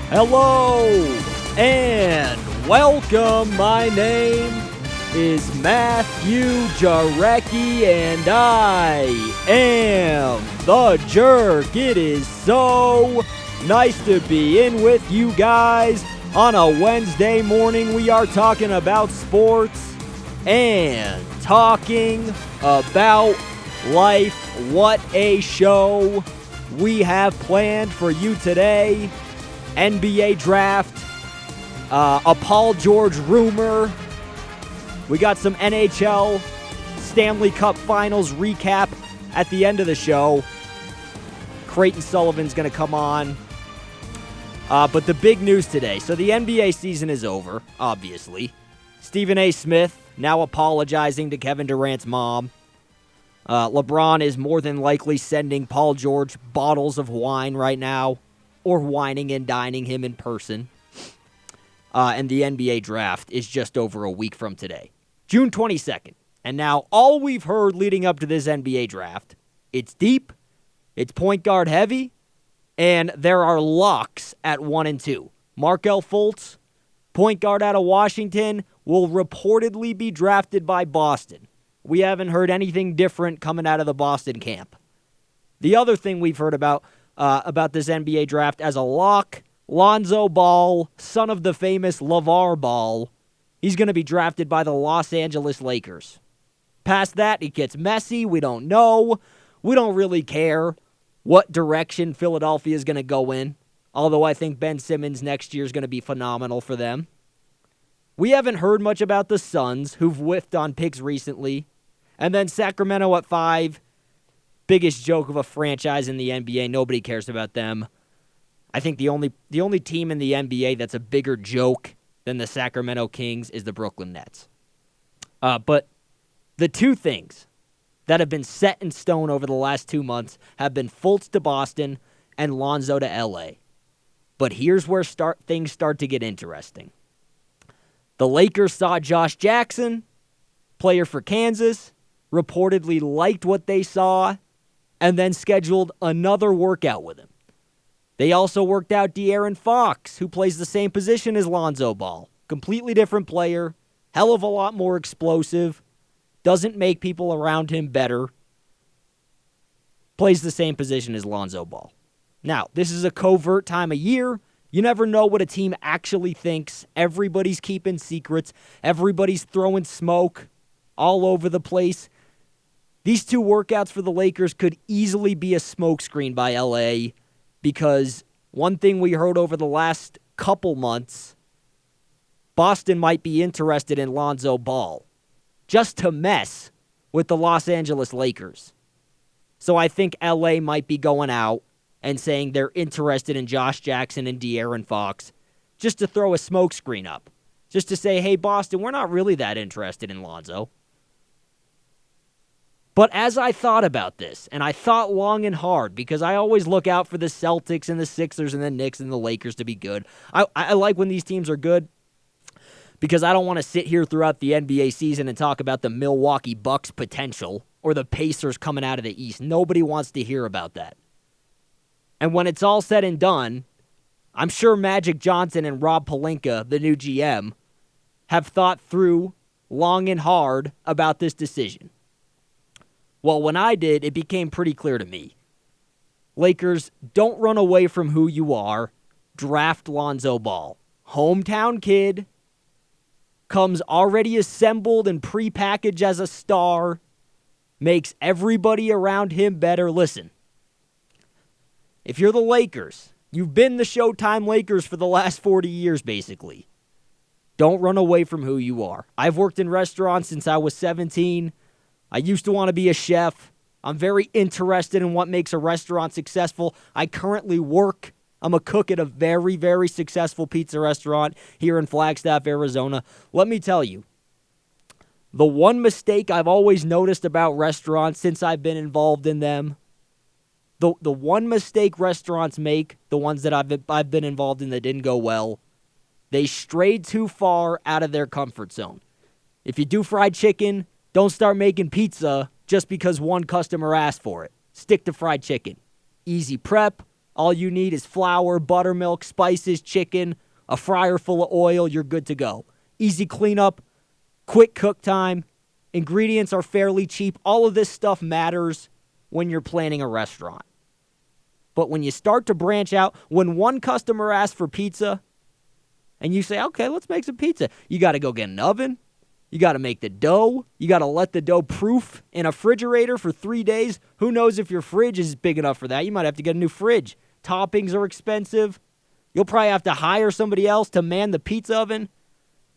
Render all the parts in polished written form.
Hello and welcome. My name is Matthew Jarecki and I am the Jerk. It is so nice to be in with you guys on a Wednesday morning. We are talking about sports and talking about life. What a show we have planned for you today. NBA draft, a Paul George rumor. We got some NHL Stanley Cup Finals recap at the end of the show. Creighton Sullivan's going to come on. But the big news today, so the NBA season is over, obviously. Stephen A. Smith now apologizing to Kevin Durant's mom. LeBron is more than likely sending Paul George bottles of wine right now, or whining and dining him in person. And the NBA draft is just over a week from today, June 22nd. And now all we've heard leading up to this NBA draft, it's deep, it's point guard heavy, and there are locks at 1 and 2. Markelle Fultz, point guard out of Washington, will reportedly be drafted by Boston. We haven't heard anything different coming out of the Boston camp. The other thing we've heard about this NBA draft as a lock, Lonzo Ball, son of the famous LeVar Ball, he's going to be drafted by the Los Angeles Lakers. Past that, it gets messy. We don't know. We don't really care what direction Philadelphia is going to go in, although I think Ben Simmons next year is going to be phenomenal for them. We haven't heard much about the Suns, who've whiffed on picks recently, and then Sacramento at 5. Biggest joke of a franchise in the NBA. Nobody cares about them. I think the only team in the NBA that's a bigger joke than the Sacramento Kings is the Brooklyn Nets. But the two things that have been set in stone over the last 2 months have been Fultz to Boston and Lonzo to LA. But here's where things start to get interesting. The Lakers saw Josh Jackson, player for Kansas, reportedly liked what they saw, and then scheduled another workout with him. They also worked out De'Aaron Fox, who plays the same position as Lonzo Ball. Completely different player, hell of a lot more explosive, doesn't make people around him better, plays the same position as Lonzo Ball. Now, this is a covert time of year. You never know what a team actually thinks. Everybody's keeping secrets. Everybody's throwing smoke all over the place. These two workouts for the Lakers could easily be a smokescreen by LA, because one thing we heard over the last couple months, Boston might be interested in Lonzo Ball just to mess with the Los Angeles Lakers. So I think LA might be going out and saying they're interested in Josh Jackson and De'Aaron Fox just to throw a smokescreen up. Just to say, hey, Boston, we're not really that interested in Lonzo. But as I thought about this, and I thought long and hard, because I always look out for the Celtics and the Sixers and the Knicks and the Lakers to be good. I like when these teams are good, because I don't want to sit here throughout the NBA season and talk about the Milwaukee Bucks potential or the Pacers coming out of the East. Nobody wants to hear about that. And when it's all said and done, I'm sure Magic Johnson and Rob Pelinka, the new GM, have thought through long and hard about this decision. Well, when I did, it became pretty clear to me. Lakers, don't run away from who you are. Draft Lonzo Ball. Hometown kid. Comes already assembled and prepackaged as a star. Makes everybody around him better. Listen, if you're the Lakers, you've been the Showtime Lakers for the last 40 years, basically. Don't run away from who you are. I've worked in restaurants since I was 17. I used to want to be a chef. I'm very interested in what makes a restaurant successful. I currently work. I'm a cook at a very, very successful pizza restaurant here in Flagstaff, Arizona. Let me tell you, the one mistake I've always noticed about restaurants since I've been involved in them, the one mistake restaurants make, the ones that I've been involved in that didn't go well, they strayed too far out of their comfort zone. If you do fried chicken, don't start making pizza just because one customer asked for it. Stick to fried chicken. Easy prep, All you need is flour, buttermilk, spices, chicken, a fryer full of oil. You're good to go. Easy cleanup, quick cook time. Ingredients are fairly cheap. All of this stuff matters when you're planning a restaurant. But when you start to branch out, when one customer asks for pizza, and you say, okay, let's make some pizza, you got to go get an oven. You got to make the dough. You got to let the dough proof in a refrigerator for 3 days. Who knows if your fridge is big enough for that? You might have to get a new fridge. Toppings are expensive. You'll probably have to hire somebody else to man the pizza oven.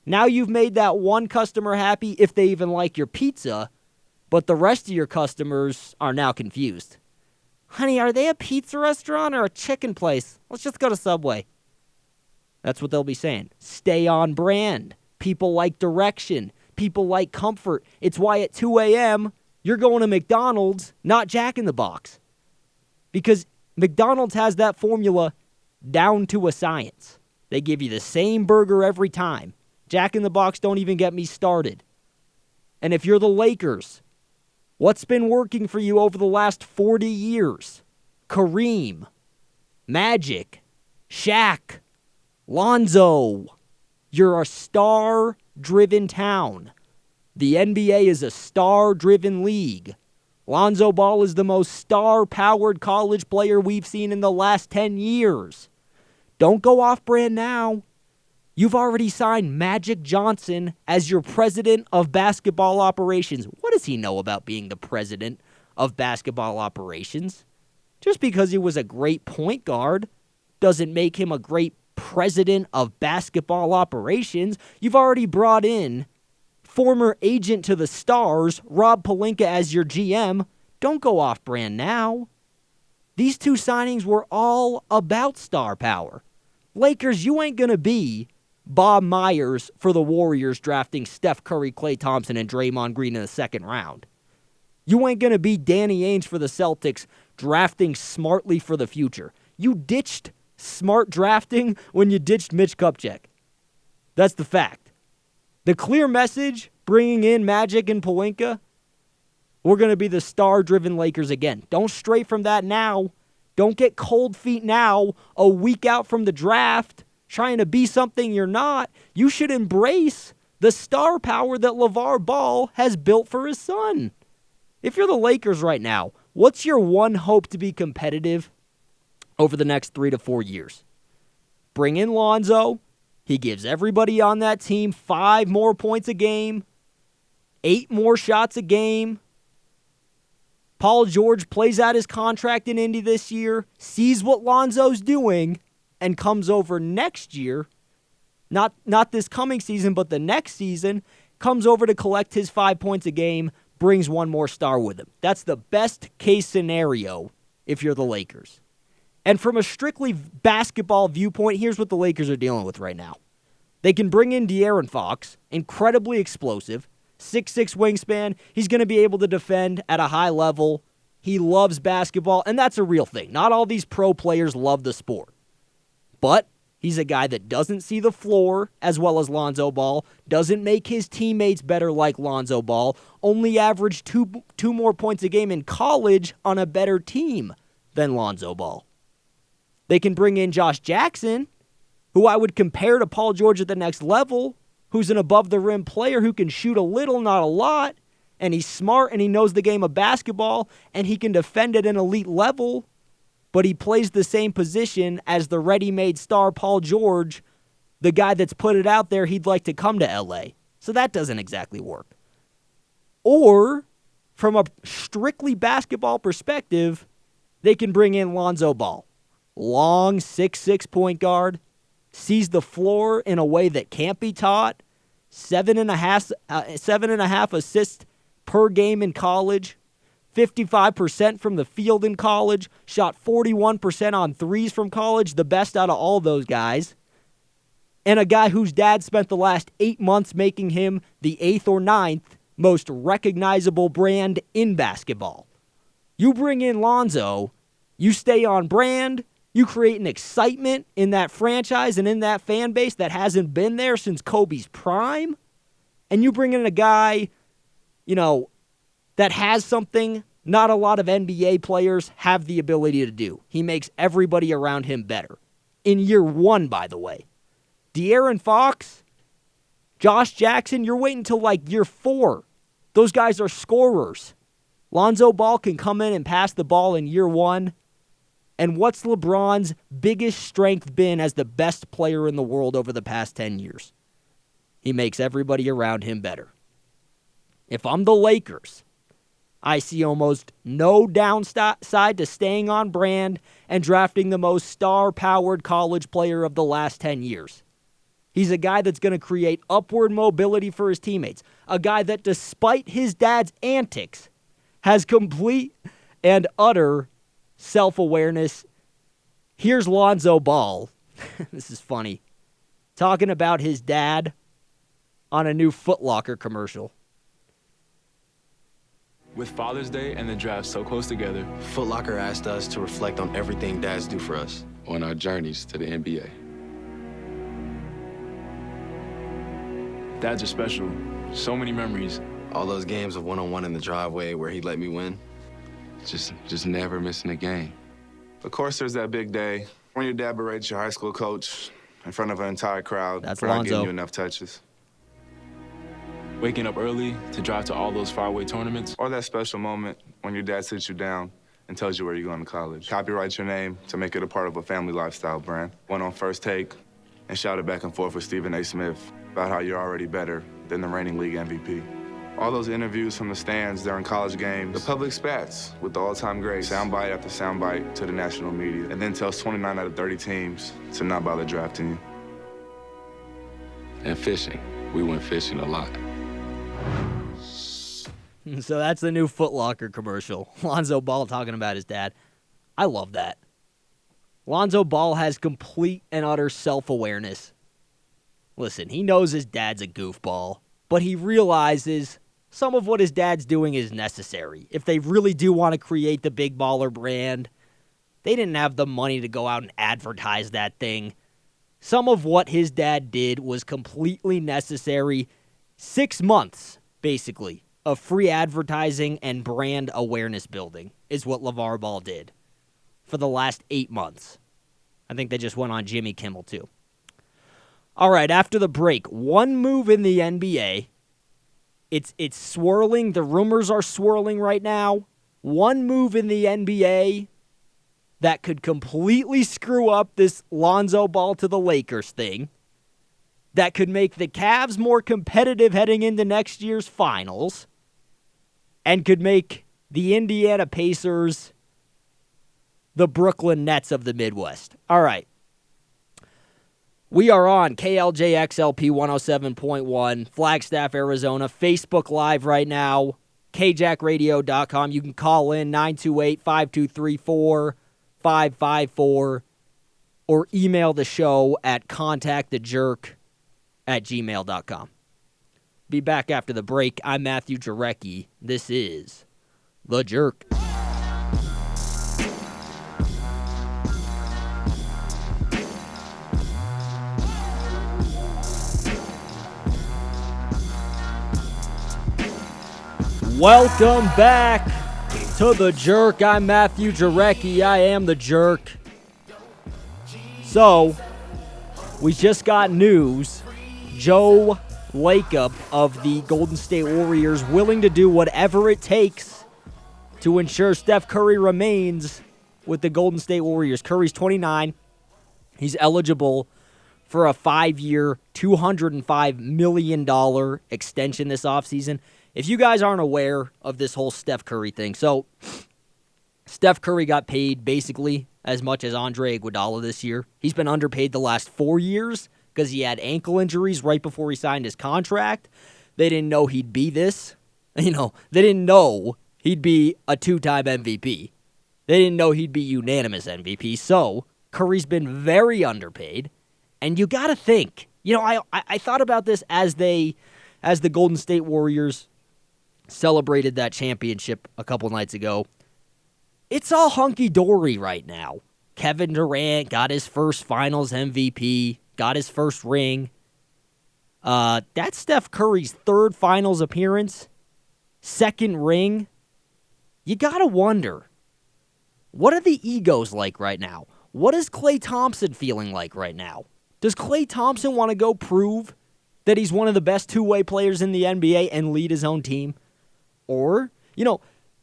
Now you've made that one customer happy if they even like your pizza, but the rest of your customers are now confused. Honey, are they a pizza restaurant or a chicken place? Let's just go to Subway. That's what they'll be saying. Stay on brand. People like direction. People like comfort. It's why at 2 a.m., you're going to McDonald's, not Jack in the Box. Because McDonald's has that formula down to a science. They give you the same burger every time. Jack in the Box don't even get me started. And if you're the Lakers, what's been working for you over the last 40 years? Kareem, Magic, Shaq, Lonzo. You're a star-driven town. The NBA is a star-driven league. Lonzo Ball is the most star-powered college player we've seen in the last 10 years. Don't go off-brand now. You've already signed Magic Johnson as your president of basketball operations. What does he know about being the president of basketball operations? Just because he was a great point guard doesn't make him a great president of basketball operations. You've already brought in former agent to the Stars, Rob Pelinka, as your GM. Don't go off-brand now. These two signings were all about star power. Lakers, you ain't going to be Bob Myers for the Warriors drafting Steph Curry, Klay Thompson, and Draymond Green in the second round. You ain't going to be Danny Ainge for the Celtics drafting smartly for the future. You ditched smart drafting when you ditched Mitch Kupchak. That's the fact. The clear message, bringing in Magic and Pelinka, we're going to be the star-driven Lakers again. Don't stray from that now. Don't get cold feet now, a week out from the draft, trying to be something you're not. You should embrace the star power that LeVar Ball has built for his son. If you're the Lakers right now, what's your one hope to be competitive over the next 3 to 4 years? Bring in Lonzo. He gives everybody on that team 5 more points a game, 8 more shots a game. Paul George plays out his contract in Indy this year, sees what Lonzo's doing, and comes over next year, not this coming season, but the next season, comes over to collect his 5 points a game, brings one more star with him. That's the best case scenario if you're the Lakers. And from a strictly basketball viewpoint, here's what the Lakers are dealing with right now. They can bring in De'Aaron Fox, incredibly explosive, 6'6" wingspan. He's going to be able to defend at a high level. He loves basketball, and that's a real thing. Not all these pro players love the sport. But he's a guy that doesn't see the floor as well as Lonzo Ball, doesn't make his teammates better like Lonzo Ball, only averaged two more points a game in college on a better team than Lonzo Ball. They can bring in Josh Jackson, who I would compare to Paul George at the next level, who's an above-the-rim player who can shoot a little, not a lot, and he's smart and he knows the game of basketball, and he can defend at an elite level, but he plays the same position as the ready-made star Paul George, the guy that's put it out there he'd like to come to L.A. So that doesn't exactly work. Or, from a strictly basketball perspective, they can bring in Lonzo Ball. Long 6'6" point guard, sees the floor in a way that can't be taught, 7.5 assists per game in college, 55% from the field in college, shot 41% on threes from college, the best out of all those guys, and a guy whose dad spent the last 8 months making him the 8th or 9th most recognizable brand in basketball. You bring in Lonzo, you stay on brand, you create an excitement in that franchise and in that fan base that hasn't been there since Kobe's prime, and you bring in a guy, that has something not a lot of NBA players have the ability to do. He makes everybody around him better. In year one, by the way. De'Aaron Fox, Josh Jackson, you're waiting until like year 4. Those guys are scorers. Lonzo Ball can come in and pass the ball in year 1. And what's LeBron's biggest strength been as the best player in the world over the past 10 years? He makes everybody around him better. If I'm the Lakers, I see almost no downside to staying on brand and drafting the most star-powered college player of the last 10 years. He's a guy that's going to create upward mobility for his teammates. A guy that, despite his dad's antics, has complete and utter self-awareness. Here's Lonzo Ball. This is funny. Talking about his dad on a new Foot Locker commercial. With Father's Day and the draft so close together, Foot Locker asked us to reflect on everything dads do for us. On our journeys to the NBA. dads are special. So many memories. All those games of one-on-one in the driveway where he let me win. Just never missing a game. Of course, there's that big day when your dad berates your high school coach in front of an entire crowd That's for not Lonzo. getting you enough touches. Waking up early to drive to all those faraway tournaments. Or that special moment when your dad sits you down and tells you where you're going to college. Copyright your name to make it a part of a family lifestyle brand. Went on First Take and shouted back and forth with Stephen A. Smith about how you're already better than the reigning league MVP. All those interviews from the stands during college games, the public spats with the all-time greats, soundbite after soundbite to the national media, and then tells 29 out of 30 teams to not bother drafting you. And fishing. We went fishing a lot. So that's the new Foot Locker commercial. Lonzo Ball talking about his dad. I love that. Lonzo Ball has complete and utter self-awareness. Listen, he knows his dad's a goofball, but he realizes some of what his dad's doing is necessary. If they really do want to create the big baller brand, they didn't have the money to go out and advertise that thing. Some of what his dad did was completely necessary. 6 months, basically, of free advertising and brand awareness building is what LeVar Ball did for the last 8 months. I think they just went on Jimmy Kimmel, too. All right, after the break, one move in the NBA. It's swirling. The rumors are swirling right now. One move in the NBA that could completely screw up this Lonzo Ball to the Lakers thing, that could make the Cavs more competitive heading into next year's finals, and could make the Indiana Pacers the Brooklyn Nets of the Midwest. All right. We are on KLJXLP 107.1, Flagstaff, Arizona, Facebook Live right now, kjackradio.com. You can call in 928-5234-554 or email the show at contactthejerk@gmail.com. Be back after the break. I'm Matthew Jarecki. This is The Jerk. Welcome back to The Jerk. I'm Matthew Jarecki. I am The Jerk. So, we just got news. Joe Lacob of the Golden State Warriors willing to do whatever it takes to ensure Steph Curry remains with the Golden State Warriors. Curry's 29. He's eligible for a 5-year, $205 million extension this offseason. If you guys aren't aware of this whole Steph Curry thing, so Steph Curry got paid basically as much as Andre Iguodala this year. He's been underpaid the last 4 years because he had ankle injuries right before he signed his contract. They didn't know he'd be this. They didn't know he'd be a 2-time MVP. They didn't know he'd be unanimous MVP. So Curry's been very underpaid. And you got to think, I thought about this as the Golden State Warriors celebrated that championship a couple nights ago. It's all hunky-dory right now. Kevin Durant got his first finals MVP, got his first ring. That's Steph Curry's third finals appearance, second ring. you got to wonder, what are the egos like right now? What is Klay Thompson feeling like right now? Does Klay Thompson want to go prove that he's one of the best two-way players in the NBA and lead his own team? Or,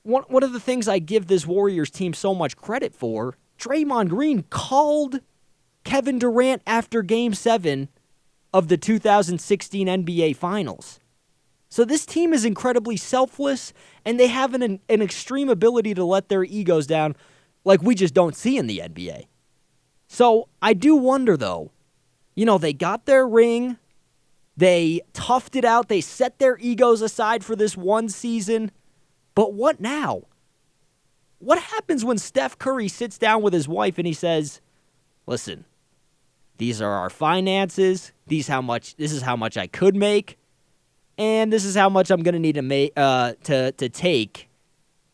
one of the things I give this Warriors team so much credit for, Draymond Green called Kevin Durant after Game 7 of the 2016 NBA Finals. So this team is incredibly selfless, and they have an extreme ability to let their egos down like we just don't see in the NBA. So I do wonder, though, they got their ring, they toughed it out, they set their egos aside for this one season, but what now? What happens when Steph Curry sits down with his wife and he says, listen, these are our finances, this is how much I could make, and this is how much I'm going to need to take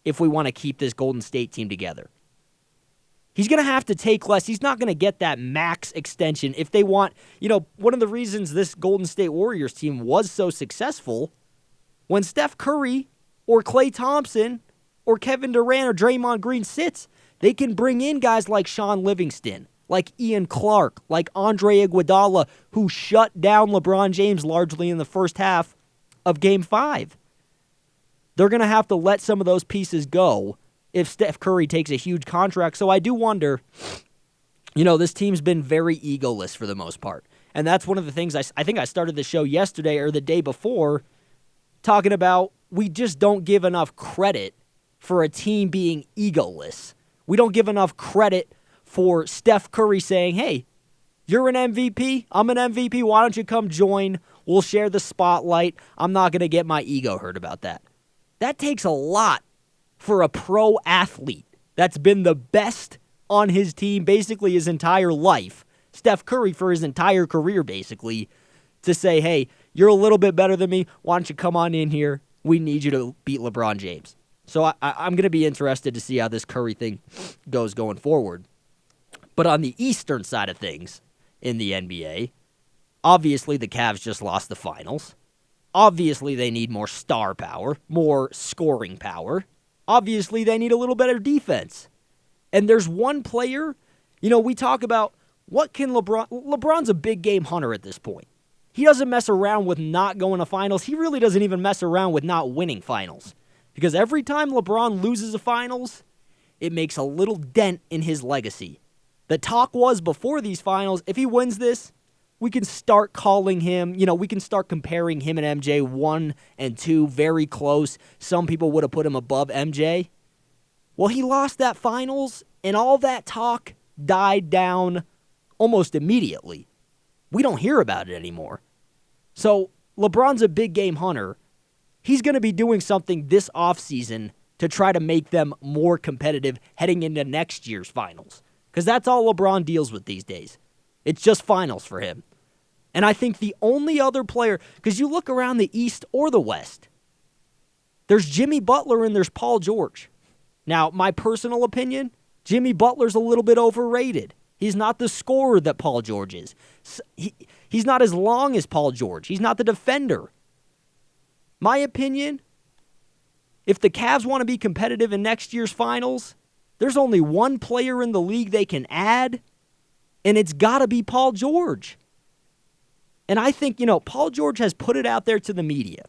if we want to keep this Golden State team together. He's going to have to take less. He's not going to get that max extension if they want. One of the reasons this Golden State Warriors team was so successful, when Steph Curry or Klay Thompson or Kevin Durant or Draymond Green sits, they can bring in guys like Sean Livingston, like Ian Clark, like Andre Iguodala, who shut down LeBron James largely in the first half of Game 5. They're going to have to let some of those pieces go if Steph Curry takes a huge contract. So I do wonder, this team's been very egoless for the most part. And that's one of the things I think I started the show yesterday or the day before talking about. We just don't give enough credit for a team being egoless. We don't give enough credit for Steph Curry saying, hey, you're an MVP, I'm an MVP, why don't you come join? We'll share the spotlight. I'm not going to get my ego hurt about that. That takes a lot for a pro athlete that's been the best on his team basically his entire life, Steph Curry for his entire career basically, to say, hey, you're a little bit better than me, why don't you come on in here? We need you to beat LeBron James. So I'm going to be interested to see how this Curry thing goes going forward. But on the Eastern side of things in the NBA, obviously the Cavs just lost the finals. Obviously they need more star power, more scoring power. Obviously, they need a little better defense. And there's one player, we talk about what can LeBron's a big game hunter at this point. He doesn't mess around with not going to finals. He really doesn't even mess around with not winning finals. Because every time LeBron loses a finals, it makes a little dent in his legacy. The talk was before these finals, if he wins this, we can start calling him, we can start comparing him and MJ 1 and 2 very close. Some people would have put him above MJ. Well, he lost that finals, and all that talk died down almost immediately. We don't hear about it anymore. So LeBron's a big game hunter. He's going to be doing something this offseason to try to make them more competitive heading into next year's finals. Because that's all LeBron deals with these days. It's just finals for him. And I think the only other player, because you look around the East or the West, there's Jimmy Butler and there's Paul George. Now, my personal opinion, Jimmy Butler's a little bit overrated. He's not the scorer that Paul George is. He's not as long as Paul George. He's not the defender. My opinion, if the Cavs want to be competitive in next year's finals, there's only one player in the league they can add, and it's got to be Paul George. And I think, Paul George has put it out there to the media.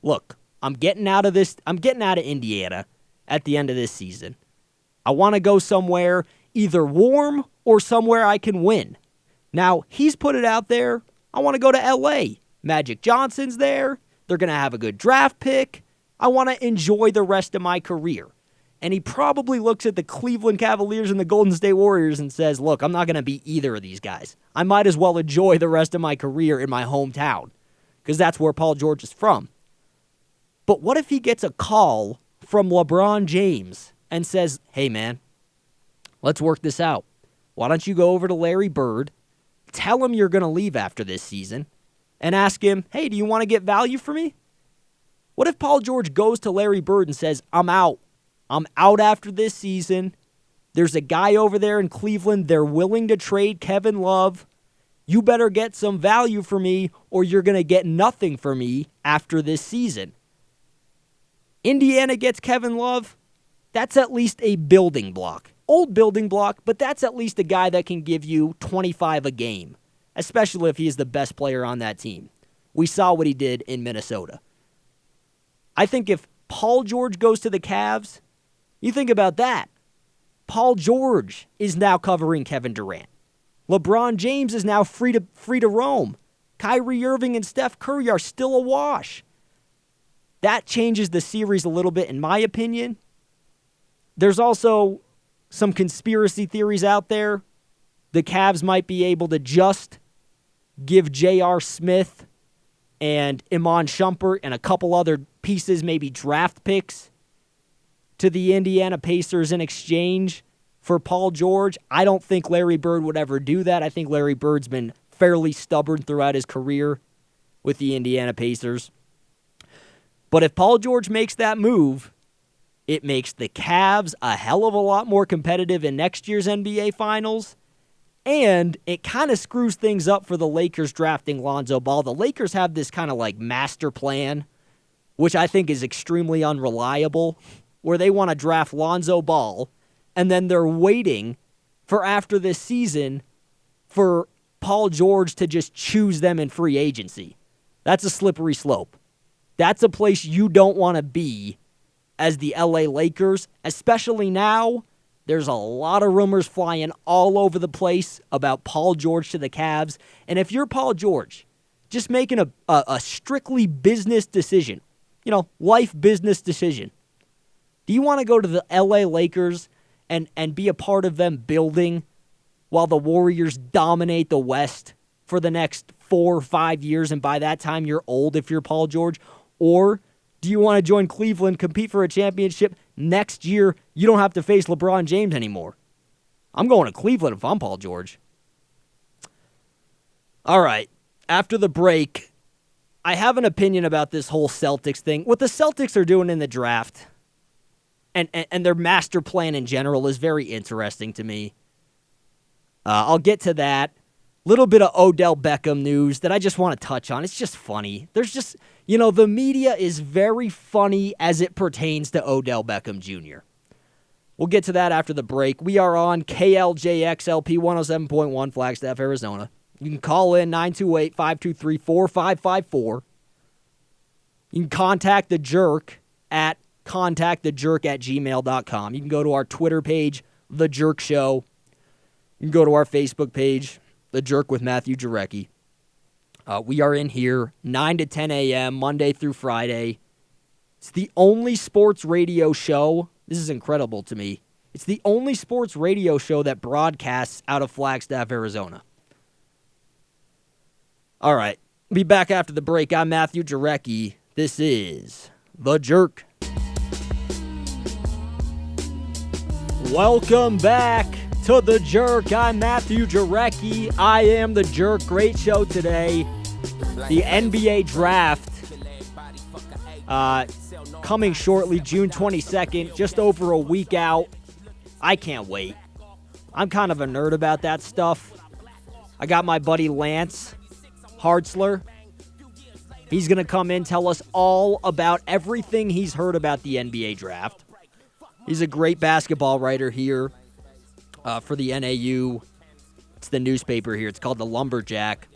Look, I'm getting out of Indiana at the end of this season. I want to go somewhere either warm or somewhere I can win. Now, he's put it out there. I want to go to L.A. Magic Johnson's there. They're going to have a good draft pick. I want to enjoy the rest of my career. And he probably looks at the Cleveland Cavaliers and the Golden State Warriors and says, look, I'm not going to be either of these guys. I might as well enjoy the rest of my career in my hometown because that's where Paul George is from. But what if he gets a call from LeBron James and says, hey, man, let's work this out. Why don't you go over to Larry Bird, tell him you're going to leave after this season, and ask him, hey, do you want to get value for me? What if Paul George goes to Larry Bird and says, I'm out. I'm out after this season. There's a guy over there in Cleveland. They're willing to trade Kevin Love. You better get some value for me or you're going to get nothing for me after this season. Indiana gets Kevin Love. that's at least a building block. Old building block, but that's at least a guy that can give you 25 a game, especially if he is the best player on that team. We saw what he did in Minnesota. I think if Paul George goes to the Cavs, you think about that. Paul George is now covering Kevin Durant. LeBron James is now free to roam. Kyrie Irving and Steph Curry are still awash. That changes the series a little bit, in my opinion. There's also some conspiracy theories out there. The Cavs might be able to just give J.R. Smith and Iman Shumpert and a couple other pieces, maybe draft picks, to the Indiana Pacers in exchange for Paul George. I don't think Larry Bird would ever do that. I think Larry Bird's been fairly stubborn throughout his career with the Indiana Pacers. But if Paul George makes that move, it makes the Cavs a hell of a lot more competitive in next year's NBA Finals, and it kind of screws things up for the Lakers drafting Lonzo Ball. The Lakers have this kind of like master plan, which I think is extremely unreliable, where they want to draft Lonzo Ball, and then they're waiting for after this season for Paul George to just choose them in free agency. That's a slippery slope. That's a place you don't want to be as the LA Lakers, especially now. There's a lot of rumors flying all over the place about Paul George to the Cavs. And if you're Paul George, just making a strictly business decision, life business decision. Do you want to go to the LA Lakers and be a part of them building while the Warriors dominate the West for the next 4 or 5 years, and by that time you're old if you're Paul George? Or do you want to join Cleveland, compete for a championship? Next year, you don't have to face LeBron James anymore. I'm going to Cleveland if I'm Paul George. All right, after the break, I have an opinion about this whole Celtics thing. What the Celtics are doing in the draft and their master plan in general is very interesting to me. I'll get to that. Little bit of Odell Beckham news that I just want to touch on. It's just funny. There's just, the media is very funny as it pertains to Odell Beckham Jr. We'll get to that after the break. We are on KLJXLP 107.1 Flagstaff, Arizona. You can call in 928-523-4554. You can contact the Jerk at contactthejerk@gmail.com. You can go to our Twitter page, The Jerk Show. You can go to our Facebook page, The Jerk with Matthew Jarecki. We are in here 9 to 10 a.m., Monday through Friday. It's the only sports radio show. This is incredible to me. It's the only sports radio show that broadcasts out of Flagstaff, Arizona. All right. Be back after the break. I'm Matthew Jarecki. This is The Jerk. Welcome back to The Jerk. I'm Matthew Jarecki. I am The Jerk. Great show today. The NBA Draft coming shortly, June 22nd, just over a week out. I can't wait. I'm kind of a nerd about that stuff. I got my buddy Lance Hartzler. He's going to come in, tell us all about everything he's heard about the NBA Draft. He's a great basketball writer here for the NAU. It's the newspaper here. It's called The Lumberjack.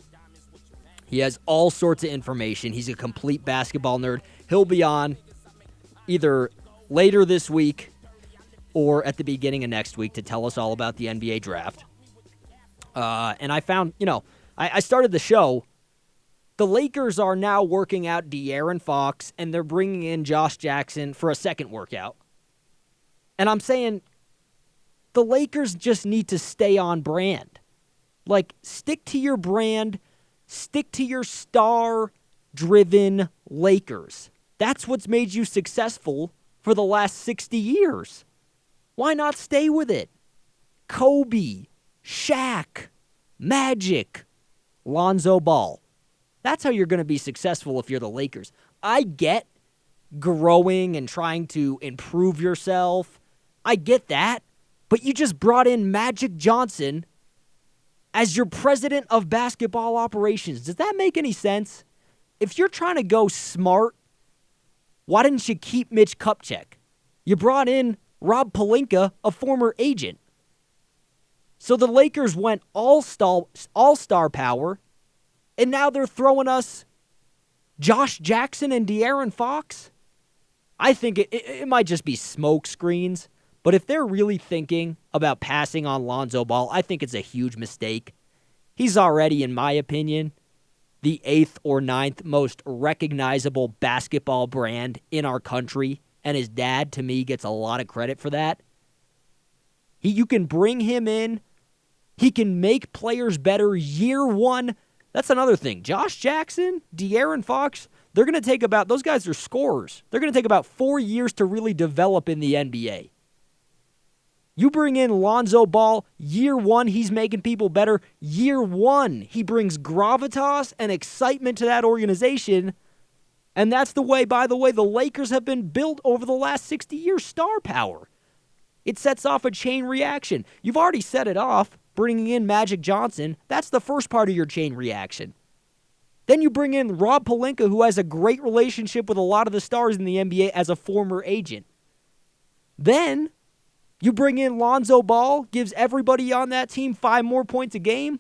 He has all sorts of information. He's a complete basketball nerd. He'll be on either later this week or at the beginning of next week to tell us all about the NBA Draft. And I found, I started the show. The Lakers are now working out De'Aaron Fox, and they're bringing in Josh Jackson for a second workout. And I'm saying the Lakers just need to stay on brand. Like, stick to your brand. Stick to your star-driven Lakers. That's what's made you successful for the last 60 years. Why not stay with it? Kobe, Shaq, Magic, Lonzo Ball. That's how you're going to be successful if you're the Lakers. I get growing and trying to improve yourself. I get that. But you just brought in Magic Johnson as your president of basketball operations. Does that make any sense? If you're trying to go smart, why didn't you keep Mitch Kupchak? You brought in Rob Pelinka a former agent. So the Lakers went all-star power, and now they're throwing us Josh Jackson and De'Aaron Fox? I think it might just be smoke screens, but if they're really thinking about passing on Lonzo Ball, I think it's a huge mistake. He's already, in my opinion, the 8th or 9th most recognizable basketball brand in our country, and his dad, to me, gets a lot of credit for that. You can bring him in. He can make players better year one. That's another thing. Josh Jackson, De'Aaron Fox, they're going to take about, those guys are scorers. They're going to take about 4 years to really develop in the NBA. You bring in Lonzo Ball, year one, he's making people better. Year one, he brings gravitas and excitement to that organization. And that's the way, by the way, the Lakers have been built over the last 60 years, star power. It sets off a chain reaction. You've already set it off, bringing in Magic Johnson. That's the first part of your chain reaction. Then you bring in Rob Pelinka, who has a great relationship with a lot of the stars in the NBA as a former agent. Then you bring in Lonzo Ball, gives everybody on that team 5 more points a game.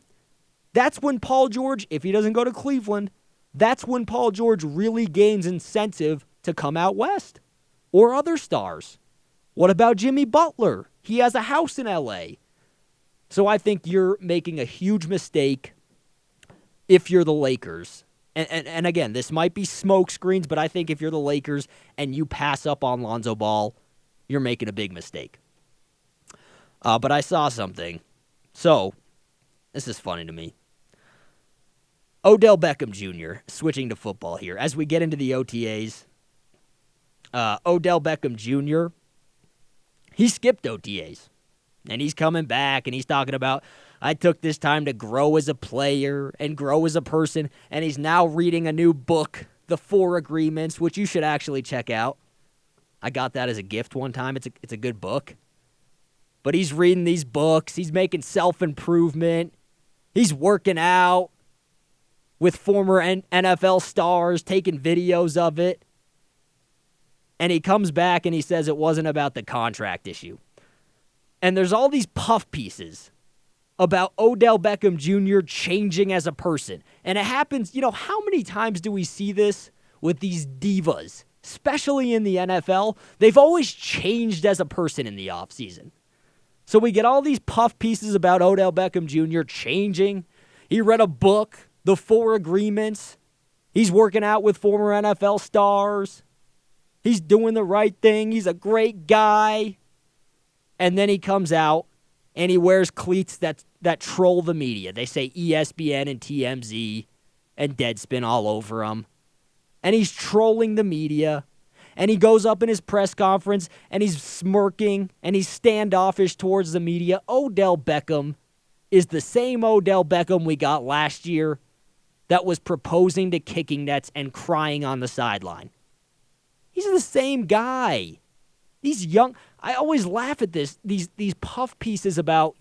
That's when Paul George, if he doesn't go to Cleveland, that's when Paul George really gains incentive to come out west. Or other stars. What about Jimmy Butler? He has a house in LA. So I think you're making a huge mistake if you're the Lakers. And again, this might be smoke screens, but I think if you're the Lakers and you pass up on Lonzo Ball, you're making a big mistake. But I saw something. So, this is funny to me. Odell Bekham Jr., switching to football here. As we get into the OTAs, Odell Bekham Jr., he skipped OTAs. And he's coming back, and he's talking about, I took this time to grow as a player and grow as a person, and he's now reading a new book, The 4 Agreements, which you should actually check out. I got that as a gift one time. It's a good book. But he's reading these books. He's making self-improvement. He's working out with former NFL stars, taking videos of it. And he comes back and he says it wasn't about the contract issue. And there's all these puff pieces about Odell Beckham Jr. changing as a person. And it happens, how many times do we see this with these divas, especially in the NFL? They've always changed as a person in the offseason. So we get all these puff pieces about Odell Beckham Jr. changing. He read a book, The 4 Agreements. He's working out with former NFL stars. He's doing the right thing. He's a great guy. And then he comes out and he wears cleats that troll the media. They say ESPN and TMZ and Deadspin all over him. And he's trolling the media. And he goes up in his press conference and he's smirking and he's standoffish towards the media. Odell Beckham is the same Odell Beckham we got last year that was proposing to kicking nets and crying on the sideline. He's the same guy. These young, I always laugh at these puff pieces about,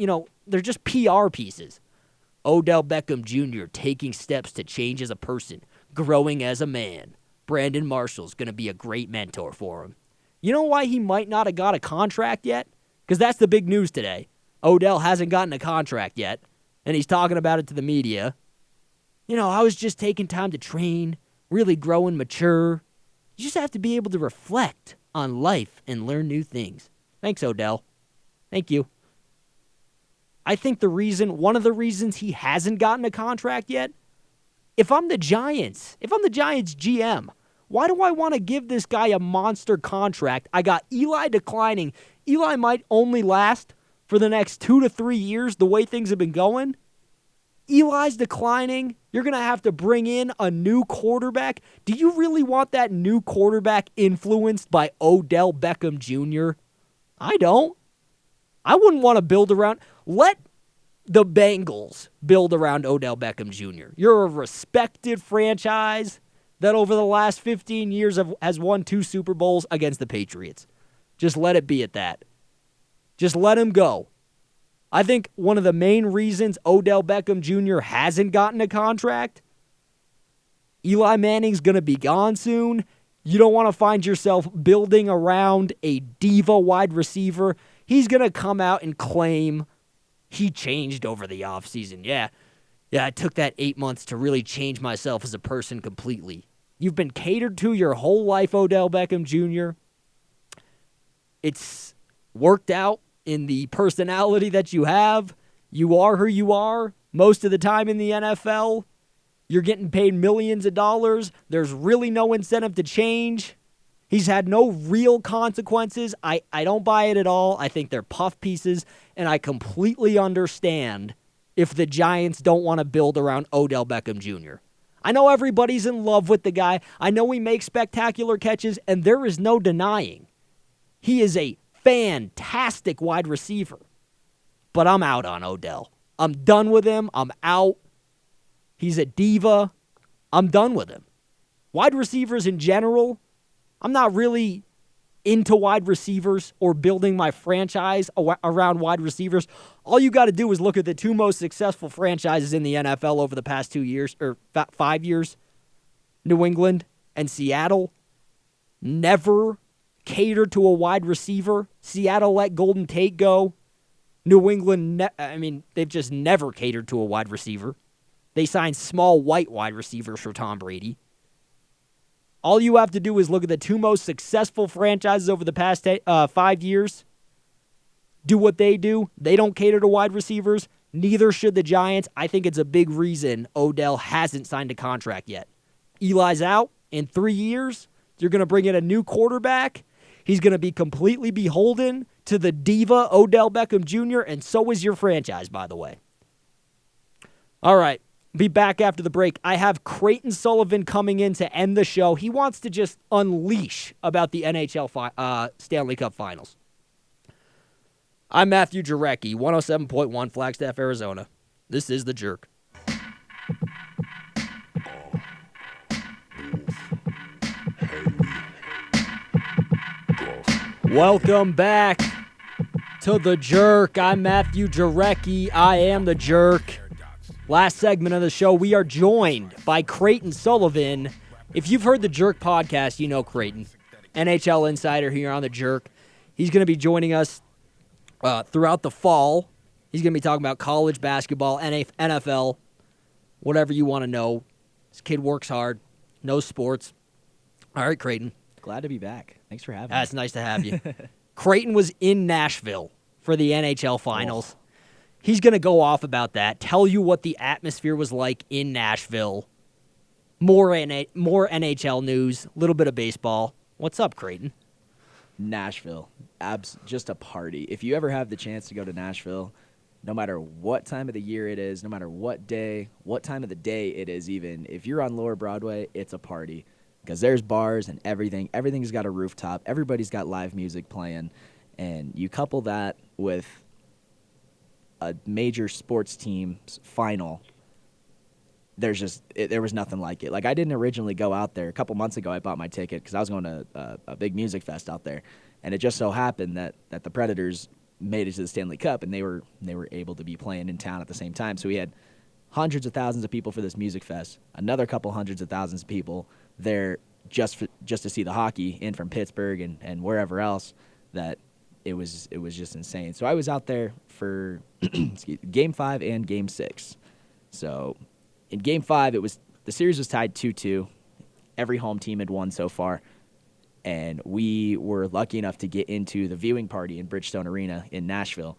they're just PR pieces. Odell Beckham Jr. taking steps to change as a person, growing as a man. Brandon Marshall's going to be a great mentor for him. You know why he might not have got a contract yet? Because that's the big news today. Odell hasn't gotten a contract yet, and he's talking about it to the media. I was just taking time to train, really grow and mature. You just have to be able to reflect on life and learn new things. Thanks, Odell. Thank you. I think one of the reasons he hasn't gotten a contract yet, if I'm the Giants GM, why do I want to give this guy a monster contract? I got Eli declining. Eli might only last for the next 2 to 3 years, the way things have been going. Eli's declining. You're going to have to bring in a new quarterback. Do you really want that new quarterback influenced by Odell Beckham Jr.? I don't. I wouldn't want to build around. Let the Bengals build around Odell Beckham Jr. You're a respected franchise that over the last 15 years has won 2 Super Bowls against the Patriots. Just let it be at that. Just let him go. I think one of the main reasons Odell Beckham Jr. hasn't gotten a contract, Eli Manning's going to be gone soon. You don't want to find yourself building around a diva wide receiver. He's going to come out and claim he changed over the offseason. Yeah, it took that 8 months to really change myself as a person completely. You've been catered to your whole life, Odell Beckham Jr. It's worked out in the personality that you have. You are who you are most of the time in the NFL. You're getting paid millions of dollars. There's really no incentive to change. He's had no real consequences. I don't buy it at all. I think they're puff pieces, and I completely understand if the Giants don't want to build around Odell Beckham Jr. I know everybody's in love with the guy. I know he makes spectacular catches, and there is no denying he is a fantastic wide receiver. But I'm out on Odell. I'm done with him. I'm out. He's a diva. I'm done with him. Wide receivers in general, I'm not really into wide receivers or building my franchise around wide receivers. All you got to do is look at the two most successful franchises in the NFL over the past 2 years, or 5 years. New England and Seattle never catered to a wide receiver. Seattle let Golden Tate go. New England, they've just never catered to a wide receiver. They signed small white wide receivers for Tom Brady. All you have to do is look at the two most successful franchises over the past 5 years. Do what they do. They don't cater to wide receivers. Neither should the Giants. I think it's a big reason Odell hasn't signed a contract yet. Eli's out in 3 years. You're going to bring in a new quarterback. He's going to be completely beholden to the diva Odell Beckham Jr., and so is your franchise, by the way. All right. Be back after the break. I have Creighton Sullivan coming in to end the show. He wants to just unleash about the NHL Stanley Cup Finals. I'm Matthew Jarecki, 107.1 Flagstaff, Arizona. This is The Jerk. Welcome back to The Jerk. I'm Matthew Jarecki. I am The Jerk. Last segment of the show, we are joined by Creighton Sullivan. If you've heard the Jerk podcast, you know Creighton, NHL insider here on the Jerk. He's going to be joining us throughout the fall. He's going to be talking about college basketball, NFL, whatever you want to know. This kid works hard, knows sports. All right, Creighton. Glad to be back. Thanks for having me. It's nice to have you. Creighton was in Nashville for the NHL Finals. He's going to go off about that, tell you what the atmosphere was like in Nashville. More NHL news, a little bit of baseball. What's up, Creighton? Nashville, just a party. If you ever have the chance to go to Nashville, no matter what time of the year it is, no matter what day, what time of the day it is even, if you're on Lower Broadway, it's a party. Because there's bars and everything. Everything's got a rooftop. Everybody's got live music playing. And you couple that with a major sports team's final, there was nothing like it. Like, I didn't originally go out there. A couple months ago, I bought my ticket because I was going to a big music fest out there. And it just so happened that the Predators made it to the Stanley Cup, and they were able to be playing in town at the same time. So we had hundreds of thousands of people for this music fest, another couple hundreds of thousands of people there just to see the hockey in from Pittsburgh and wherever else. That it was just insane. So I was out there for Game 5 and Game 6. So in Game 5, the series was tied 2-2. Every home team had won so far. And we were lucky enough to get into the viewing party in Bridgestone Arena in Nashville,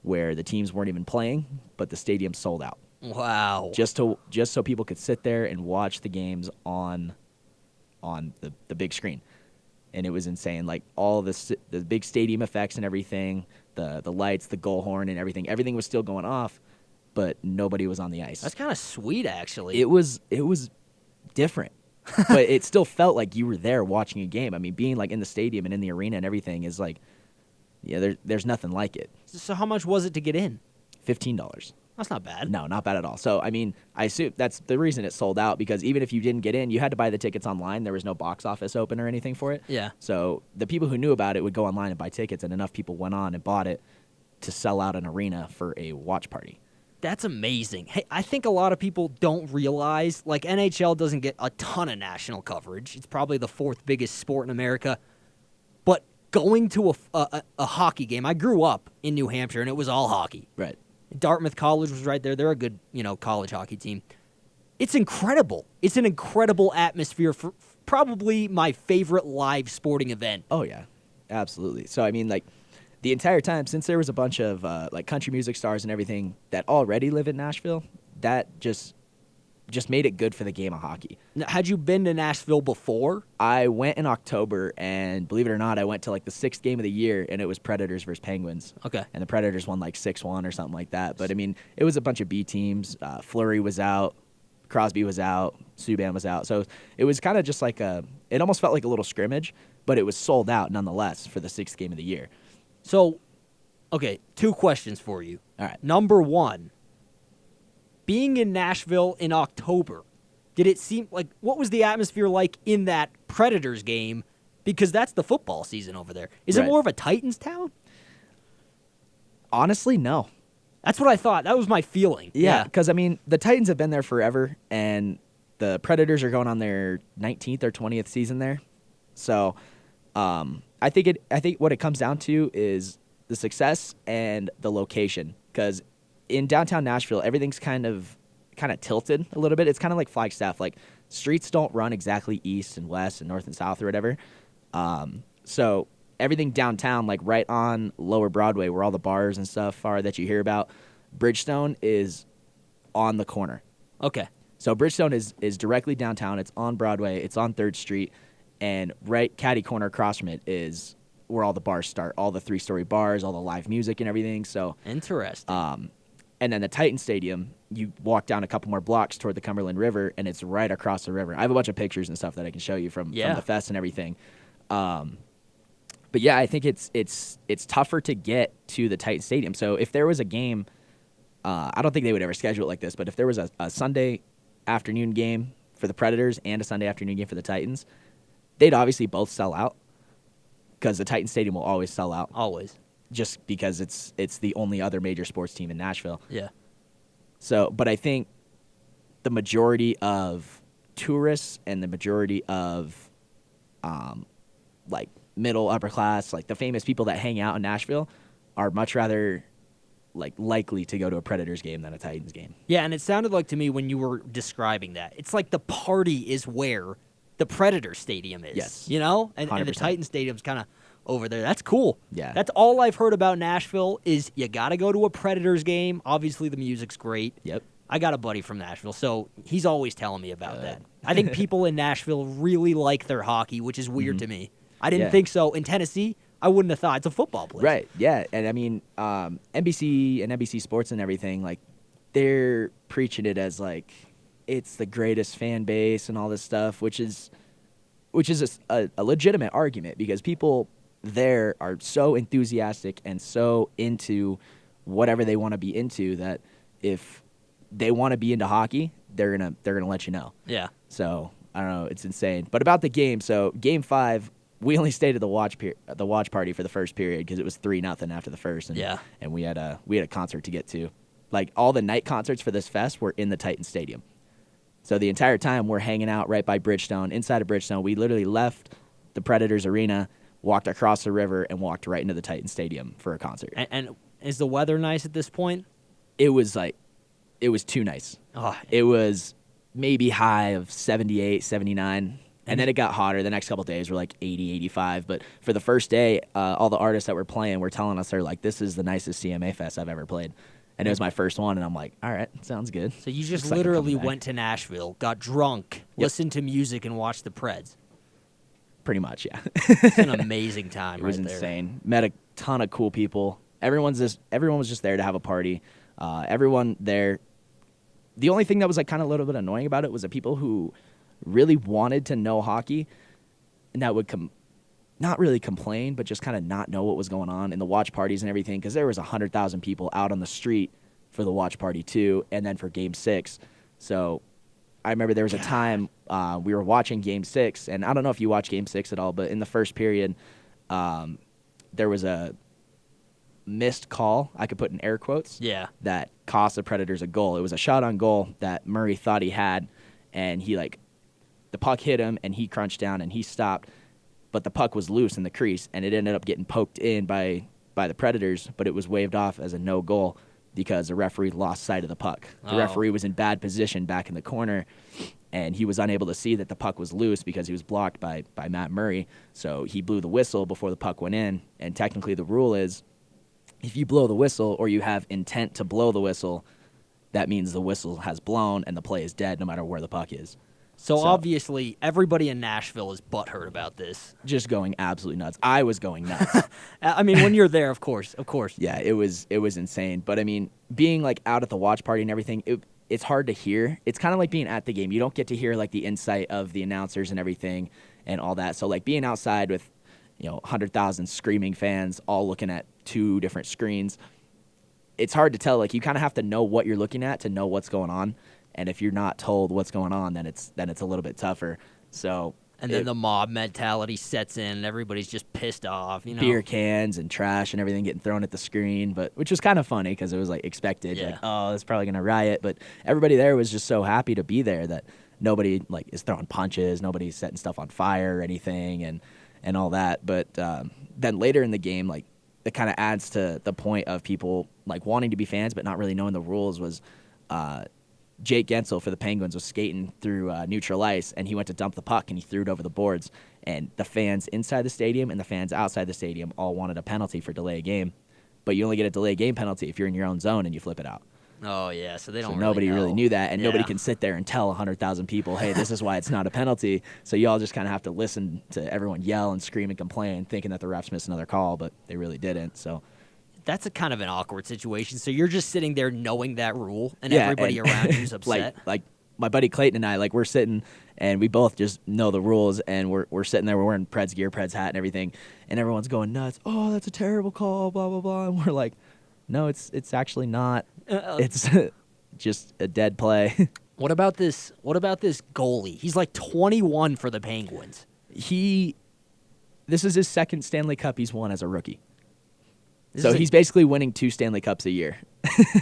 where the teams weren't even playing, but the stadium sold out. Wow. Just so people could sit there and watch the games on the big screen. And it was insane. Like, all the big stadium effects and everything, the lights, the goal horn and everything was still going off, but nobody was on the ice. That's kind of sweet, actually. It was different. But it still felt like you were there watching a game. I mean, being like in the stadium and in the arena and everything is like, yeah, there's nothing like it. So how much was it to get in? $15. That's not bad. No, not bad at all. So, I mean, I assume that's the reason it sold out, because even if you didn't get in, you had to buy the tickets online. There was no box office open or anything for it. Yeah. So the people who knew about it would go online and buy tickets, and enough people went on and bought it to sell out an arena for a watch party. That's amazing. Hey, I think a lot of people don't realize, like, NHL doesn't get a ton of national coverage. It's probably the 4th biggest sport in America. But going to a hockey game, I grew up in New Hampshire, and it was all hockey. Right. Dartmouth College was right there. They're a good, college hockey team. It's incredible. It's an incredible atmosphere for probably my favorite live sporting event. Oh, yeah. Absolutely. So, I mean, like, the entire time, since there was a bunch of, like, country music stars and everything that already live in Nashville, that just made it good for the game of hockey. Now, had you been to Nashville before? I went in October, and believe it or not, I went to, like, the 6th game of the year, and it was Predators versus Penguins. Okay. And the Predators won, like, 6-1 or something like that. But, I mean, it was a bunch of B teams. Fleury was out. Crosby was out. Subban was out. So it was kind of just like it almost felt like a little scrimmage, but it was sold out nonetheless for the 6th game of the year. So, okay, 2 questions for you. All right. Number 1, being in Nashville in October, did it seem like, what was the atmosphere like in that Predators game? Because that's the football season over there. Is it Right. more of a Titans town? Honestly, no. That's what I thought. That was my feeling. Yeah, because, I mean, the Titans have been there forever, and the Predators are going on their 19th or 20th season there. So I think what it comes down to is the success and the location. Because in downtown Nashville, everything's kind of tilted a little bit. It's kind of like Flagstaff. Like, streets don't run exactly east and west and north and south or whatever. So everything downtown, like right on Lower Broadway, where all the bars and stuff are that you hear about, Bridgestone is on the corner. Okay. So Bridgestone is directly downtown. It's on Broadway. It's on 3rd Street. And right catty corner across from it is where all the bars start, all the 3-story bars, all the live music and everything. So Interesting. and then the Titan Stadium, you walk down a couple more blocks toward the Cumberland River, and it's right across the river. I have a bunch of pictures and stuff that I can show you from the fest and everything. But yeah, I think it's tougher to get to the Titan Stadium. So if there was a game, I don't think they would ever schedule it like this, but if there was a Sunday afternoon game for the Predators and a Sunday afternoon game for the Titans, they'd obviously both sell out because the Titan Stadium will always sell out. Always. Just because it's the only other major sports team in Nashville. Yeah. So, but I think the majority of tourists and the majority of like middle upper class, like the famous people that hang out in Nashville, are much rather likely to go to a Predators game than a Titans game. Yeah, and it sounded like to me when you were describing that, it's like the party is where the Predator Stadium is. Yes. You know? And the 100%. Titan Stadium's kind of over there. That's cool. Yeah. That's all I've heard about Nashville is you got to go to a Predators game. Obviously, the music's great. Yep. I got a buddy from Nashville, so he's always telling me about that. I think people in Nashville really like their hockey, which is weird to me. I didn't think so. In Tennessee, I wouldn't have thought it's a football place. Right, yeah. And I mean, NBC and NBC Sports and everything, like, they're preaching it as, like, it's the greatest fan base and all this stuff, which is a legitimate argument because people there are so enthusiastic and so into whatever they want to be into that if they want to be into hockey, they're gonna let you know. Yeah. So I don't know, it's insane. But about the game, so Game 5, we only stayed at the watch party for the first period because it was 3-0 after the first, and we had a concert to get to. Like all the night concerts for this fest were in the Titan Stadium. So the entire time we're hanging out right by Bridgestone, inside of Bridgestone. We literally left the Predators arena, walked across the river, and walked right into the Titan Stadium for a concert. And is the weather nice at this point? It was too nice. Oh, It was maybe high of 78, 79. And then it got hotter. The next couple of days were like 80, 85. But for the first day, all the artists that were playing were telling us, they're like, this is the nicest CMA Fest I've ever played. And it was my first one, and I'm like, all right, sounds good. So you just Looks like I'm literally coming back. went to Nashville, got drunk, listened to music, and watched the Preds. Pretty much, yeah. It's an amazing time It was right there. insane. Met a ton of cool people. Everyone was just there to have a party. Everyone there. The only thing that was like kind of a little bit annoying about it was the people who really wanted to know hockey and that would not really complain, but just kind of not know what was going on in the watch parties and everything, because there was 100,000 people out on the street for the watch party too, and then for Game 6. So I remember there was a time we were watching Game 6, and I don't know if you watch Game 6 at all, but in the first period, there was missed call, I could put in air quotes, that cost the Predators a goal. It was a shot on goal that Murray thought he had, and the puck hit him, and he crunched down, and he stopped, but the puck was loose in the crease, and it ended up getting poked in by the Predators, but it was waved off as a no goal because the referee lost sight of the puck. The referee was in bad position back in the corner, and he was unable to see that the puck was loose because he was blocked by Matt Murray. So he blew the whistle before the puck went in, and technically the rule is if you blow the whistle or you have intent to blow the whistle, that means the whistle has blown and the play is dead no matter where the puck is. So obviously everybody in Nashville is butthurt about this. Just going absolutely nuts. I was going nuts. I mean, when you're there, of course. Yeah, it was insane. But I mean, being like out at the watch party and everything, it's hard to hear. It's kind of like being at the game. You don't get to hear like the insight of the announcers and everything and all that. So like being outside with 100,000 screaming fans all looking at two different screens, it's hard to tell. Like you kind of have to know what you're looking at to know what's going on. And if you're not told what's going on, then it's a little bit tougher. So and then the mob mentality sets in, and everybody's just pissed off. Beer cans and trash and everything getting thrown at the screen, which was kind of funny because it was like expected. Yeah. Like, oh, it's probably gonna riot. But everybody there was just so happy to be there that nobody like is throwing punches, nobody's setting stuff on fire or anything, and all that. But then later in the game, like it kind of adds to the point of people like wanting to be fans but not really knowing the rules was. Jake Gensel for the Penguins was skating through neutral ice, and he went to dump the puck, and he threw it over the boards. And the fans inside the stadium and the fans outside the stadium all wanted a penalty for delay of game. But you only get a delay of game penalty if you're in your own zone and you flip it out. Oh, yeah, so they don't nobody really knew that, and Yeah. nobody can sit there and tell 100,000 people, hey, this is why it's not a penalty. So you all just kind of have to listen to everyone yell and scream and complain, thinking that the refs missed another call, but they really didn't. So that's a kind of an awkward situation. So you're just sitting there knowing that rule, and everybody around you's upset. like my buddy Clayton and I, like we're sitting, and we both just know the rules, and we're sitting there, we're wearing Preds gear, Preds hat, and everything, and everyone's going nuts. Oh, that's a terrible call, blah blah blah. And we're like, no, it's actually not. It's just a dead play. What about this goalie? He's like 21 for the Penguins. This is his second Stanley Cup he's won as a rookie. So he's basically winning 2 Stanley Cups a year.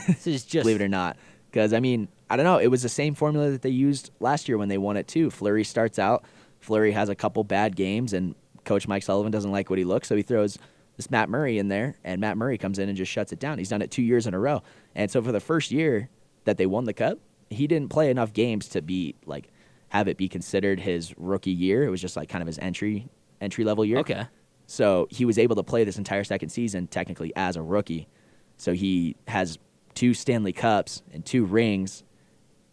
This is just believe it or not. Because, I mean, I don't know. It was the same formula that they used last year when they won it, too. Fleury starts out. Fleury has a couple bad games, and Coach Mike Sullivan doesn't like what he looks, so he throws this Matt Murray in there, and Matt Murray comes in and just shuts it down. He's done it 2 years in a row. And so for the first year that they won the Cup, he didn't play enough games to be, like, have it be considered his rookie year. It was just, like, kind of his entry-level year. Okay. So he was able to play this entire second season technically as a rookie. So he has 2 Stanley Cups and 2 rings,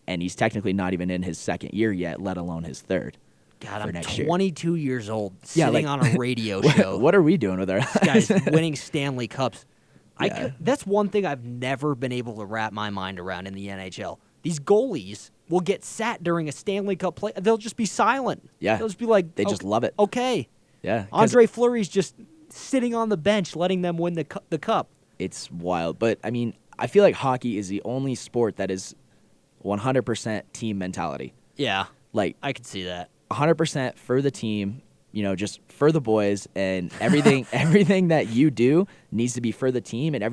and he's technically not even in his second year yet, let alone his third. God, I'm next year. 22 years old, sitting on a radio show. What are we doing with our lives? Guys winning Stanley Cups. Yeah. That's one thing I've never been able to wrap my mind around in the NHL. These goalies will get sat during a Stanley Cup play. They'll just be silent. Yeah. They'll just be like, They just love it. Okay. Yeah. Andre Fleury's just sitting on the bench letting them win the cup. It's wild. But, I mean, I feel like hockey is the only sport that is 100% team mentality. Yeah. Like, I could see that. 100% for the team, just for the boys, and everything that you do needs to be for the team, and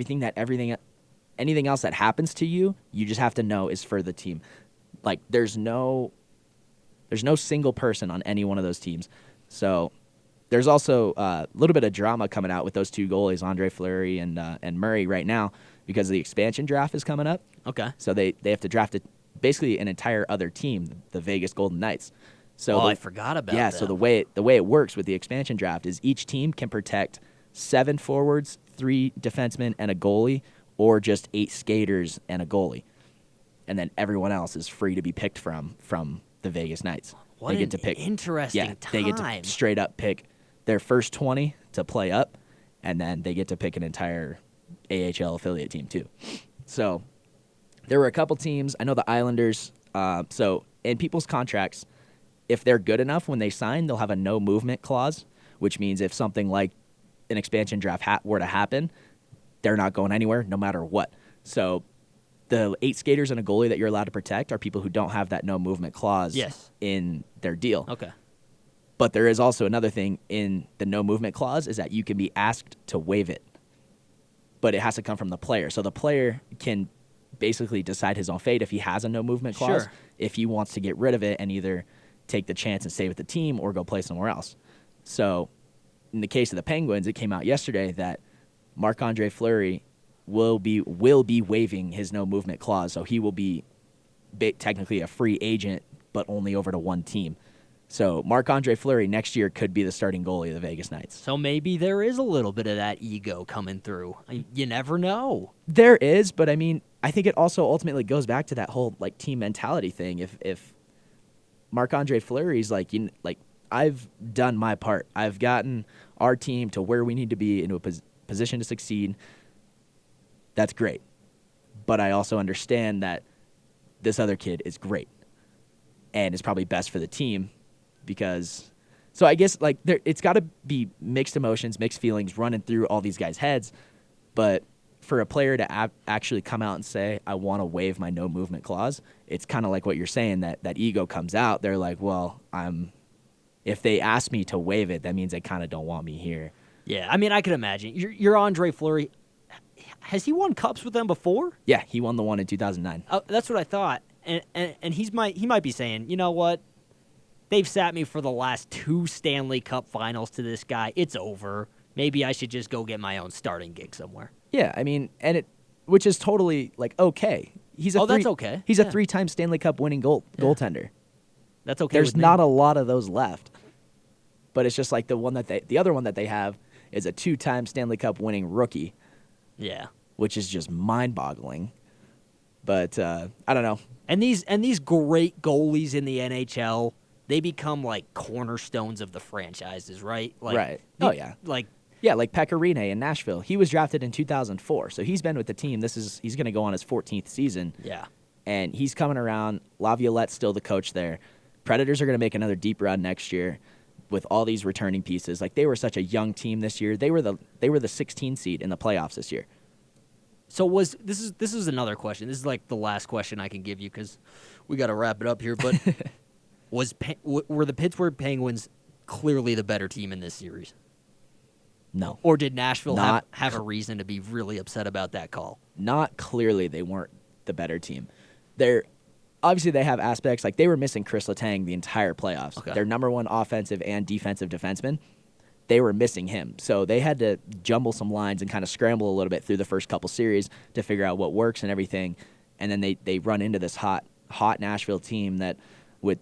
anything else that happens to you, you just have to know is for the team. Like, there's no single person on any one of those teams. So there's also a little bit of drama coming out with those 2 goalies, Andre Fleury and Murray, right now because the expansion draft is coming up. Okay. So they have to draft basically an entire other team, the Vegas Golden Knights. So I forgot about that. Yeah, so the way it works with the expansion draft is each team can protect 7 forwards, 3 defensemen, and a goalie, or just 8 skaters and a goalie. And then everyone else is free to be picked from the Vegas Knights. What they get to pick, interesting time. They get to straight up pick their first 20 to play up, and then they get to pick an entire AHL affiliate team too. So there were a couple teams. I know the Islanders. So in people's contracts, if they're good enough when they sign, they'll have a no movement clause, which means if something like an expansion draft were to happen, they're not going anywhere no matter what. So the 8 skaters and a goalie that you're allowed to protect are people who don't have that no movement clause in their deal. Okay. But there is also another thing in the no movement clause is that you can be asked to waive it. but it has to come from the player. So the player can basically decide his own fate if he has a no movement clause, Sure. if he wants to get rid of it and either take the chance and stay with the team or go play somewhere else. So in the case of the Penguins, it came out yesterday that Marc-Andre Fleury will be waiving his no movement clause, so he will be technically a free agent, but only over to one team. So Marc-Andre Fleury next year could be the starting goalie of the Vegas Knights. So maybe there is a little bit of that ego coming through. You never know. There is, but I mean, I think it also ultimately goes back to that whole like team mentality thing. If Marc-Andre Fleury's like, I've done my part. I've gotten our team to where we need to be into a position to succeed. That's great. But I also understand that this other kid is great and is probably best for the team because – so I guess like it's got to be mixed emotions, mixed feelings running through all these guys' heads. But for a player to actually come out and say, I want to waive my no movement clause, it's kind of like what you're saying, that ego comes out. They're like, well, if they ask me to waive it, that means they kind of don't want me here. Yeah, I mean, I can imagine. You're Andre Fleury. Has he won cups with them before? Yeah, he won the one in 2009. That's what I thought. And he might be saying, you know what? They've sat me for the last 2 Stanley Cup finals to this guy. It's over. Maybe I should just go get my own starting gig somewhere. Yeah, I mean, which is totally like okay. That's okay. He's a 3-time Stanley Cup winning goaltender. That's okay. There's not a lot of those left, but it's just like the other one that they have is a 2-time Stanley Cup winning rookie. Yeah, which is just mind-boggling. But I don't know. And these great goalies in the NHL, they become like cornerstones of the franchises, right? Like, right. Oh yeah. Like Pekka Rinne in Nashville. He was drafted in 2004, so he's been with the team. He's going to go on his 14th season. Yeah. And he's coming around. Laviolette's still the coach there. Predators are going to make another deep run next year with all these returning pieces. Like they were such a young team this year. They were the 16 seed in the playoffs this year. So this is another question. This is like the last question I can give you because we got to wrap it up here. But were the Pittsburgh Penguins clearly the better team in this series? No. Or did Nashville have a reason to be really upset about that call? Not clearly. They weren't the better team. Obviously, they have aspects like they were missing Chris Letang the entire playoffs. Okay. Their number one offensive and defensive defenseman. They were missing him. So they had to jumble some lines and kind of scramble a little bit through the first couple series to figure out what works and everything. And then they run into this hot Nashville team that with,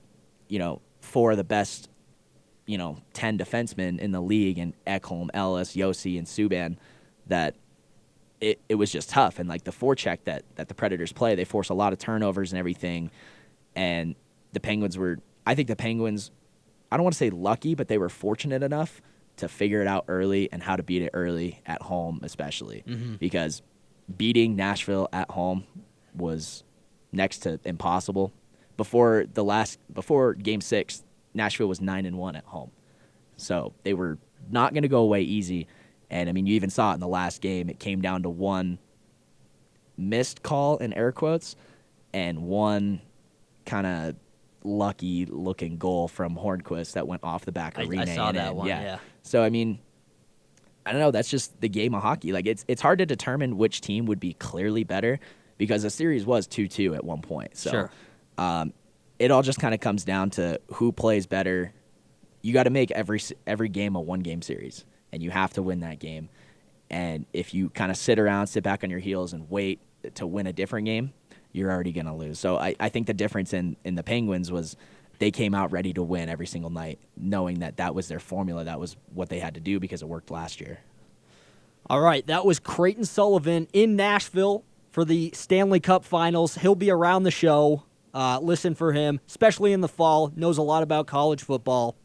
4 of the best, 10 defensemen in the league and Ekholm, Ellis, Yossi, and Subban that it was just tough. And like the forecheck that the Predators play, they force a lot of turnovers and everything. And the Penguins I don't want to say lucky, but they were fortunate enough to figure it out early and how to beat it early at home, especially because beating Nashville at home was next to impossible. Before Game 6, Nashville was 9-1 at home, so they were not going to go away easy. And I mean, you even saw it in the last game. It came down to one missed call in air quotes and one kind of lucky-looking goal from Hornquist that went off the back of Rinne. I saw that one, yeah. So, I mean, I don't know. That's just the game of hockey. Like, it's hard to determine which team would be clearly better because the series was 2-2 at one point. So, sure. It all just kind of comes down to who plays better. You got to make every game a one-game series, and you have to win that game. And if you kind of sit back on your heels and wait to win a different game, you're already going to lose. So I think the difference in the Penguins was they came out ready to win every single night, knowing that was their formula. That was what they had to do because it worked last year. All right, that was Creighton Sullivan in Nashville for the Stanley Cup Finals. He'll be around the show. Listen for him, especially in the fall. Knows a lot about college football.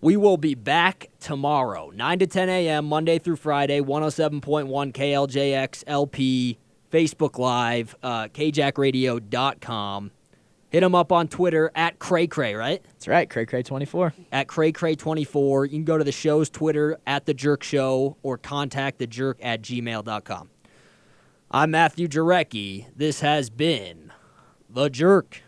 We will be back tomorrow, 9 to 10 a.m., Monday through Friday, 107.1 KLJX LP, Facebook Live, kjackradio.com. Hit him up on Twitter at CrayCray, right? That's right, CrayCray24. At CrayCray24. You can go to the show's Twitter at The Jerk Show or contact thejerk@gmail.com. I'm Matthew Jarecki. This has been The Jerk.